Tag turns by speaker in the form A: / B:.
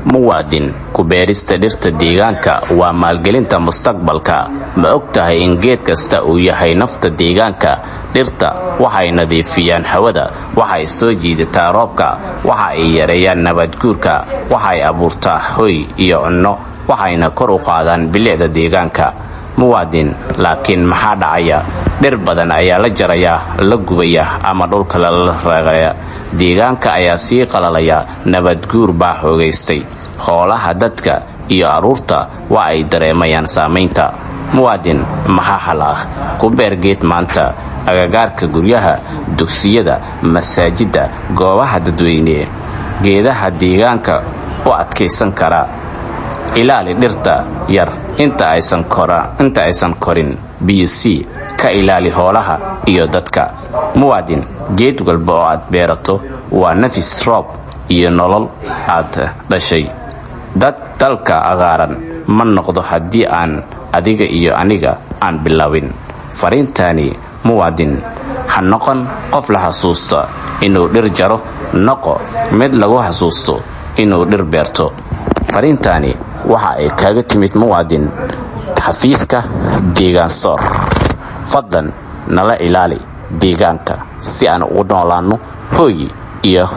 A: muwaadin ku beerista dhirta deegaanka waa maalgelinta mustaqbalka. Ma ogtahay in geed kasta uu yahay nafta deegaanka? dhirta waxay nadiifiyaan hawada, waxay soo jiidataa roobka, waxa ay yareeyaan nabaad guurka, waxay abuurtaa hoy iyo cunno, waxayna kor u qaadaan bilicda deegaanka. muwaadin, laakiin maxaa dhacaya? dhir badan ayaa la jaraya, la gubaya ama dhulka la raagaya. deegaanka ayaa sii qalalaya, nabaad guur baa xoogaystay. xoolaha, dadka iyo aruurta waa ay dareemayaan saamaynta. muwaadin, maxaa xal ah? ku beer geed maanta agagaarka guryaha, dugsiyada, masaajida, goobaha dadweyne. geedaha deegaanka u adkaysan kara. ilaali dhirta yar inta aysan korin. BC ka ilaali xoolaha iyo dadka. muwaadin, geed walba oo aad beerato waa nafis, roob iyo nolol aad dhashay. dalka agaaran ma noqdo haddii aan adiga iyo aniga aan bilaabin. fariintani muwaadin, ha noqon qof la xasuusta inuu dhir jaro, noqo mid lagu xasuusto inuu dhir beerto. fariintani waxa ay kaaga timid muwaadin xafiiska deegaansoor. fadlan nala ilaali deegaanka si aan ugu noolaano hoy iyo